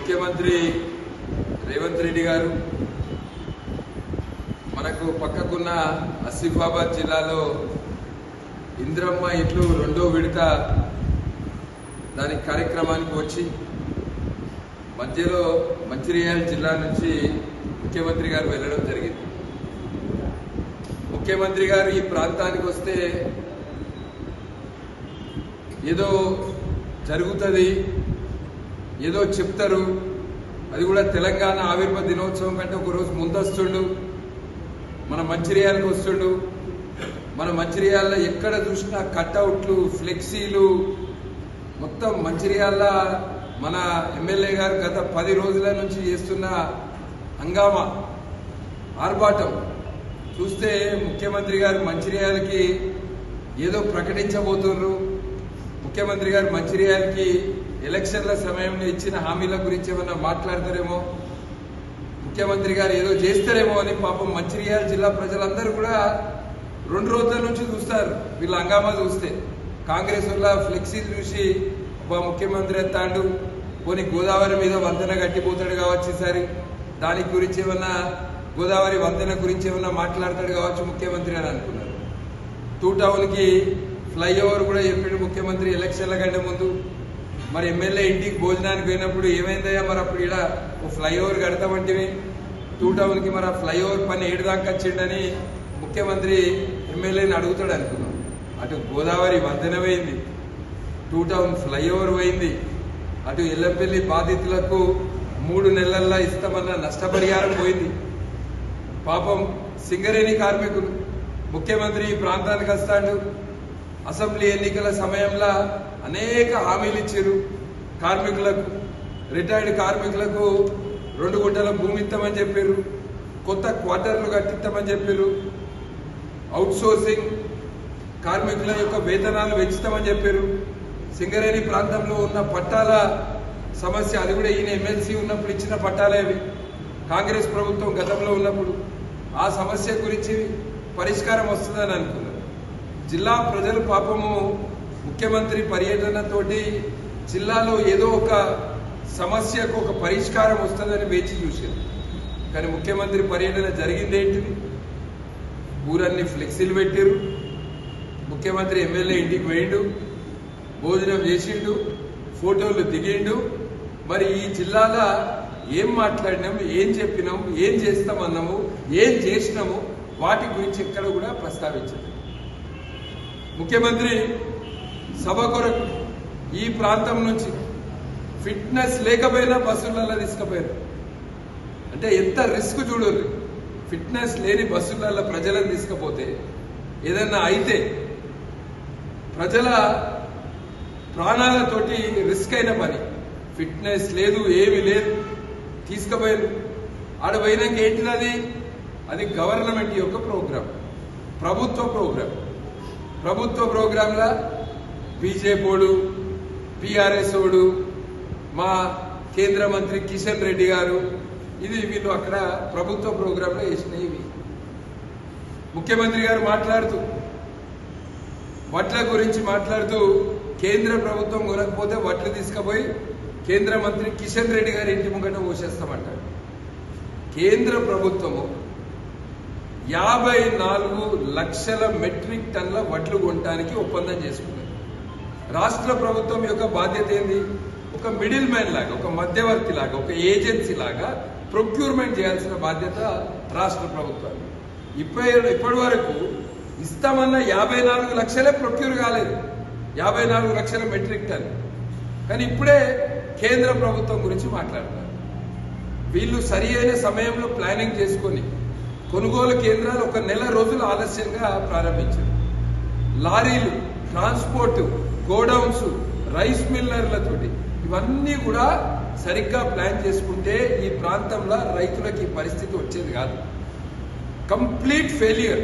ముఖ్యమంత్రి రేవంత్ రెడ్డి గారు మనకు పక్కకున్న ఆసిఫాబాద్ జిల్లాలో ఇంద్రమ్మ ఇట్లు రెండో విడత దాని కార్యక్రమానికి వచ్చి మధ్యలో మంచిర్యాల జిల్లా నుంచి ముఖ్యమంత్రి గారు వెళ్ళడం జరిగింది. ముఖ్యమంత్రి గారు ఈ ప్రాంతానికి వస్తే ఏదో జరుగుతుంది, ఏదో చెప్తారు, అది కూడా తెలంగాణ ఆవిర్భావ దినోత్సవం కంటే ఒక రోజు ముందొస్తుండు, మన మంచిర్యాలకు వస్తుండు. మన మంచిర్యాలలో ఎక్కడ చూసినా కట్అవుట్లు, ఫ్లెక్సీలు, మొత్తం మంచిర్యాల మన ఎమ్మెల్యే గారు గత 10 రోజుల నుంచి చేస్తున్న హంగామా ఆర్భాటం చూస్తే ముఖ్యమంత్రి గారు మంచిర్యాలకి ఏదో ప్రకటించబోతున్నారు. ముఖ్యమంత్రి గారు మంచిర్యాలకి ఎలక్షన్ల సమయంలో ఇచ్చిన హామీల గురించి ఏమన్నా మాట్లాడతారేమో, ముఖ్యమంత్రి గారు ఏదో చేస్తారేమో అని పాపం మంచిర్యాల జిల్లా ప్రజలందరూ కూడా 2 రోజుల నుంచి చూస్తారు. వీళ్ళ హంగామా చూస్తే కాంగ్రెస్ వల్ల ఫ్లెక్సీలు చూసి ముఖ్యమంత్రి ఎత్తాడు, పోనీ గోదావరి మీద వంతెన కట్టిపోతాడు కావచ్చు, ఈసారి దాని గురించి ఏమన్నా గోదావరి వంతెన గురించి ఏమన్నా మాట్లాడతాడు కావచ్చు ముఖ్యమంత్రి అని అనుకున్నారు. 2 టౌన్కి ఫ్లైఓవర్ కూడా చెప్పాడు ముఖ్యమంత్రి ఎలక్షన్ల కంటే ముందు. మరి ఎమ్మెల్యే ఇంటికి భోజనానికి పోయినప్పుడు ఏమైందయ్యా, మరి అప్పుడు ఇక్కడ ఓ ఫ్లైఓవర్ కడతామంటే 2 టౌన్కి మరి ఆ ఫ్లైఓవర్ పని ఏడు దాకా వచ్చిండని ముఖ్యమంత్రి ఎమ్మెల్యేని అడుగుతాడు అనుకున్నాం. అటు గోదావరి వంతెన పోయింది, 2 టౌన్ ఫ్లైఓవర్ పోయింది, అటు ఎల్లంపల్లి బాధితులకు 3 నెలల్లో ఇస్తామన్న నష్టపరిహారం పోయింది. పాపం సింగరేణి కార్మికులు ముఖ్యమంత్రి ఈ ప్రాంతానికి వస్తాడు. అసెంబ్లీ ఎన్నికల సమయంలో అనేక హామీలు ఇచ్చారు కార్మికులకు. రిటైర్డ్ కార్మికులకు 2 గుంటల భూమి ఇస్తామని చెప్పారు, కొత్త క్వార్టర్లు కట్టిస్తామని చెప్పారు, అవుట్ సోర్సింగ్ కార్మికుల యొక్క వేతనాలు పెంచుతామని చెప్పారు. సింగరేణి ప్రాంతంలో ఉన్న పట్టాల సమస్య, అది కూడా ఈయన ఎమ్మెల్సీ ఉన్నప్పుడు ఇచ్చిన పట్టాలే అవి, కాంగ్రెస్ ప్రభుత్వం గతంలో ఉన్నప్పుడు. ఆ సమస్య గురించి పరిష్కారం వస్తుందని అనుకున్నారు. జిల్లా ప్రజలు పాపము ముఖ్యమంత్రి పర్యటనతోటి జిల్లాలో ఏదో ఒక సమస్యకు ఒక పరిష్కారం వస్తుందని వేచి చూశారు. కానీ ముఖ్యమంత్రి పర్యటన జరిగిందేంటిది? ఊరన్నీ ఫ్లెక్సీలు పెట్టారు, ముఖ్యమంత్రి ఎమ్మెల్యే ఇంటికి పోయిండు, భోజనం చేసిండు, ఫోటోలు దిగిండు. మరి ఈ జిల్లాలో ఏం మాట్లాడినాము, ఏం చెప్పినాము, ఏం చేస్తామన్నాము, ఏం చేసినాము, వాటి గురించి ఎక్కడ కూడా ప్రస్తావించారు. ముఖ్యమంత్రి సభ కొరకు ఈ ప్రాంతం నుంచి ఫిట్నెస్ లేకపోయినా బస్సులలో తీసుకుపోయారు. అంటే ఎంత రిస్క్ చూడరు. ఫిట్నెస్ లేని బస్సులలో ప్రజలను తీసుకుపోతే ఏదన్నా అయితే ప్రజల ప్రాణాలతోటి రిస్క్ అయిన పని. ఫిట్నెస్ లేదు, ఏమీ లేదు, తీసుకుపోయారు. ఆడ పోయినాక ఏంటిది? అది గవర్నమెంట్ యొక్క ప్రోగ్రాం, ప్రభుత్వ ప్రోగ్రాం. ప్రభుత్వ ప్రోగ్రాంలో బీజేపీడు, టీఆర్ఎస్ ఓడు, మా కేంద్ర మంత్రి కిషన్ రెడ్డి గారు, ఇది వీళ్ళు అక్కడ ప్రభుత్వ ప్రోగ్రాంలో వేసినాయి. ఇవి ముఖ్యమంత్రి గారు మాట్లాడుతూ వడ్ల గురించి మాట్లాడుతూ కేంద్ర ప్రభుత్వం కొనకపోతే వడ్లు తీసుకుపోయి కేంద్ర మంత్రి కిషన్ రెడ్డి గారి ఇంటి ముంగట పోసేస్తామంటారు. కేంద్ర ప్రభుత్వము 54 లక్షల మెట్రిక్ టన్ల వడ్లు కొనడానికి ఒప్పందం చేసుకున్నారు. రాష్ట్ర ప్రభుత్వం యొక్క బాధ్యత ఏంది? ఒక మిడిల్ మ్యాన్ లాగా, ఒక మధ్యవర్తి లాగా, ఒక ఏజెన్సీ లాగా ప్రొక్యూర్మెంట్ చేయాల్సిన బాధ్యత రాష్ట్ర ప్రభుత్వాన్ని. ఇప్పటి వరకు ఇస్తామన్న 54 లక్షలే ప్రొక్యూర్ కాలేదు, 54 లక్షల మెట్రిక్ టన్. కానీ ఇప్పుడే కేంద్ర ప్రభుత్వం గురించి మాట్లాడతారు. వీళ్ళు సరి అయిన సమయంలో ప్లానింగ్ చేసుకొని కొనుగోలు కేంద్రాలు 1 నెల రోజులు ఆలస్యంగా ప్రారంభించారు. లారీలు, ట్రాన్స్పోర్ట్, గోడౌన్స్, రైస్ మిల్లర్లతోటి ఇవన్నీ కూడా సరిగ్గా ప్లాన్ చేసుకుంటే ఈ ప్రాంతంలో రైతులకి పరిస్థితి వచ్చేది కాదు. Complete failure.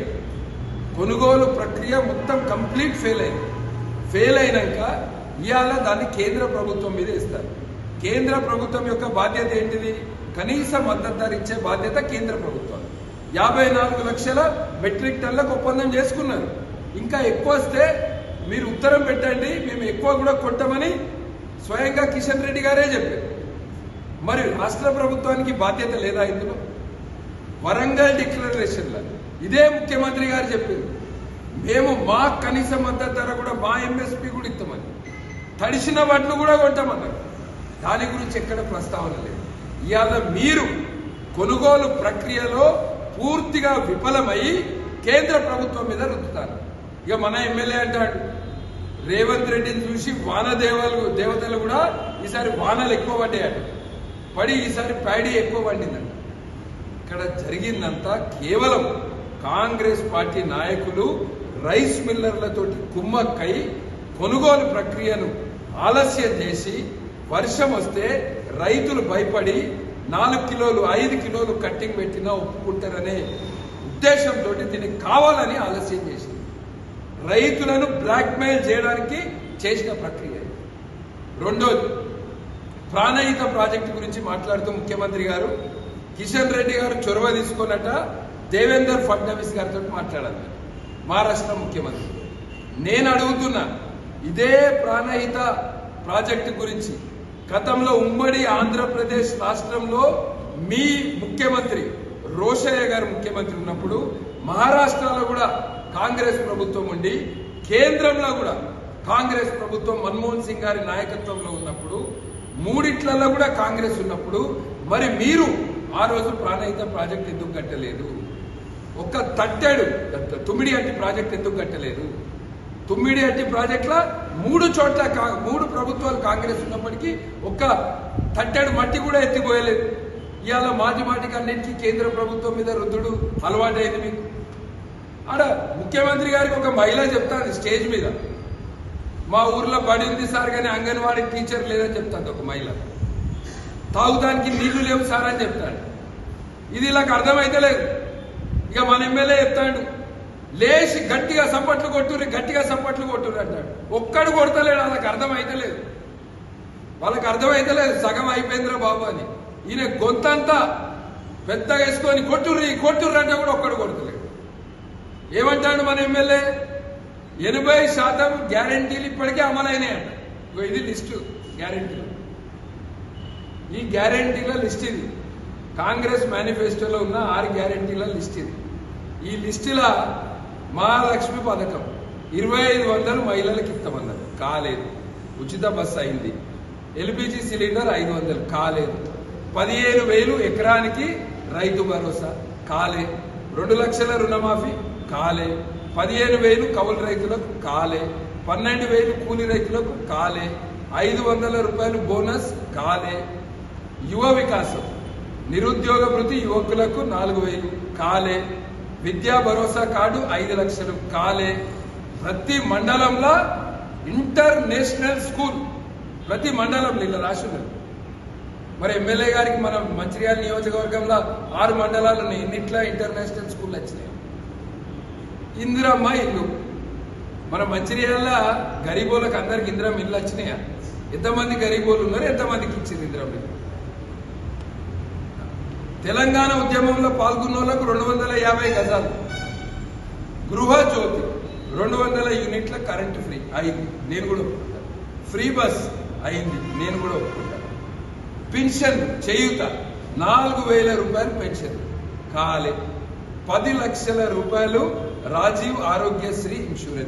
కొనుగోలు ప్రక్రియ మొత్తం కంప్లీట్ ఫెయిల్ అయింది. ఫెయిల్ అయినాక ఇవాళ దాన్ని కేంద్ర ప్రభుత్వం మీద ఇస్తారు. కేంద్ర ప్రభుత్వం యొక్క బాధ్యత ఏంటిది? కనీస మద్దతు ధర ఇచ్చే బాధ్యత కేంద్ర ప్రభుత్వం. 54 లక్షల మెట్రిక్ టన్లకు ఒప్పందం చేసుకున్నారు. ఇంకా ఎక్కువ వస్తే మీరు ఉత్తరం పెట్టండి, మేము ఎక్కువ కూడా కొట్టమని స్వయంగా కిషన్ రెడ్డి గారే చెప్పారు. మరి రాష్ట్ర ప్రభుత్వానికి బాధ్యత లేదా ఇందులో? వరంగల్ డిక్లరేషన్లో ఇదే ముఖ్యమంత్రి గారు చెప్పింది, మేము మా కనీస మద్దతు ధర కూడా మా ఎంఎస్పీ కూడా ఇస్తామని, తడిసిన వడ్లు కూడా కొంటామన్నారు. దాని గురించి ఎక్కడ ప్రస్తావన లేదు. ఇవాళ మీరు కొనుగోలు ప్రక్రియలో పూర్తిగా విఫలమై కేంద్ర ప్రభుత్వం మీద రుద్దుతారు. ఇక మన ఎమ్మెల్యే అంటాడు, రేవంత్ రెడ్డిని చూసి దేవతలు కూడా ఈసారి వానలు ఎక్కువ పడ్డాయట, పడి ఈసారి ప్యాడీ ఎక్కువ పండిందంట. ఇక్కడ జరిగిందంతా కేవలం కాంగ్రెస్ పార్టీ నాయకులు రైస్ మిల్లర్లతోటి కుమ్మక్కై కొనుగోలు ప్రక్రియను ఆలస్యం చేసి వర్షం వస్తే రైతులు భయపడి 4 కిలోలు 5 కిలోలు కట్టింగ్ పెట్టినా ఒప్పుకుంటారనే ఉద్దేశంతో దీన్ని కావాలని ఆలస్యం చేసింది. రైతులను బ్లాక్మెయిల్ చేయడానికి చేసిన ప్రక్రియ. రెండోది, ప్రాణహిత ప్రాజెక్టు గురించి మాట్లాడుతూ ముఖ్యమంత్రి గారు కిషన్ రెడ్డి గారు చొరవ తీసుకున్నట దేవేందర్ ఫడ్నవీస్ గారితో మాట్లాడాలి, మహారాష్ట్ర ముఖ్యమంత్రి. నేను అడుగుతున్నా, ఇదే ప్రాణహిత ప్రాజెక్టు గురించి గతంలో ఉమ్మడి ఆంధ్రప్రదేశ్ రాష్ట్రంలో మీ ముఖ్యమంత్రి రోషయ్య గారు ముఖ్యమంత్రి ఉన్నప్పుడు, మహారాష్ట్రలో కూడా కాంగ్రెస్ ప్రభుత్వం ఉండి, కేంద్రంలో కూడా కాంగ్రెస్ ప్రభుత్వం మన్మోహన్ సింగ్ గారి నాయకత్వంలో ఉన్నప్పుడు, మూడిట్లలో కూడా కాంగ్రెస్ ఉన్నప్పుడు, మరి మీరు ఆ రోజు ప్రాణహిత ప్రాజెక్ట్ ఎందుకు కట్టలేదు? ఒక్క తట్టెడు తుమ్మిడిహట్టి ప్రాజెక్ట్ ఎందుకు కట్టలేదు? తుమ్మిడిహట్టి ప్రాజెక్టులో 3 చోట్ల 3 ప్రభుత్వాలు కాంగ్రెస్ ఉన్నప్పటికీ ఒక్క తట్టెడు మట్టి కూడా ఎత్తిపోయలేదు. ఇవాళ మాటికి అన్నింటికీ కేంద్ర ప్రభుత్వం మీద రుద్దుడు అలవాటైంది మీకు. ఆడ ముఖ్యమంత్రి గారికి ఒక మహిళ చెప్తాది స్టేజ్ మీద, మా ఊర్లో బడి ఉంది సార్ కానీ అంగన్వాడీ టీచర్ లేదని చెప్తాది ఒక మహిళ. తాగుతానికి నీళ్లు లేవు సార్ అని చెప్తాడు. ఇది ఇలాగ అర్థమైతే లేదు. ఇక మన ఎమ్మెల్యే చెప్తాడు, లేచి గట్టిగా సప్పట్లు కొట్టుర్రి అంటాడు. ఒక్కడు కొడతలేడు, వాళ్ళకి అర్థమైతే లేదు. సగం అయిపోయిందిరా బాబు అని ఈయన గొంతంతా పెద్దగా వేసుకొని కొట్టుర్రి అంటే కూడా ఒక్కడు కొడతలేడు. ఏమంటాడు మన ఎమ్మెల్యే? 80% గ్యారంటీలు ఇప్పటికే అమలైనాయంట. ఇది లిస్టు గ్యారంటీలు. ఈ గ్యారంటీల లిస్ట్ ఇది కాంగ్రెస్ మేనిఫెస్టోలో ఉన్న 6 గ్యారంటీల లిస్ట్ ఇది. ఈ లిస్టులో మహాలక్ష్మి పథకం 2500 మహిళలకు ఇస్తామన్నారు, కాలేదు. ఉచిత బస్సు అయింది. ఎల్పిజి సిలిండర్ 500 కాలేదు. 15,000 ఎకరానికి రైతు భరోసా కాలే. 2 లక్షల రుణమాఫీ కాలే. 15,000 కౌలు రైతులకు కాలే. 12,000 కూలి రైతులకు కాలే. 500 రూపాయలు బోనస్ కాలే. యువ వికాసం నిరుద్యోగ భృతి యువకులకు 4,000 కాలే. విద్యా భరోసా కార్డు 5 లక్షలు కాలే. ప్రతి మండలంలో ఇంటర్నేషనల్ స్కూల్ ప్రతి మండలంలో ఇలా రాసున్నారు. మరి ఎమ్మెల్యే గారికి మన మంచిర్యాల నియోజకవర్గంలో 6 మండలాలు ఉన్నాయి. ఎన్నిట్లా ఇంటర్నేషనల్ స్కూల్ వచ్చినాయి. ఇందిరమ్మ ఇల్లు మన మంచిర్యాల గరీబోళ్ళకి అందరికి ఇందిరమ్మ ఇల్లు వచ్చినాయా? ఎంతమంది గరీబోళ్ళు ఉన్నారు? ఎంతమందికి ఇచ్చింది ఇందిరమ్మ ఇల్లు? తెలంగాణ ఉద్యమంలో పాల్గొన్న వాళ్ళకు 250 గజాలు. గృహజ్యోతి 200 యూనిట్ల కరెంటు ఫ్రీ అయింది, నేను కూడా ఒప్పుకుంటాను. ఫ్రీ బస్ అయింది, నేను కూడా ఒప్పుకుంటాను. పెన్షన్ చేయూత 4,000 రూపాయలు పెన్షన్ కాలే. 10 లక్షల రూపాయలు రాజీవ్ ఆరోగ్యశ్రీ ఇన్సూరెన్స్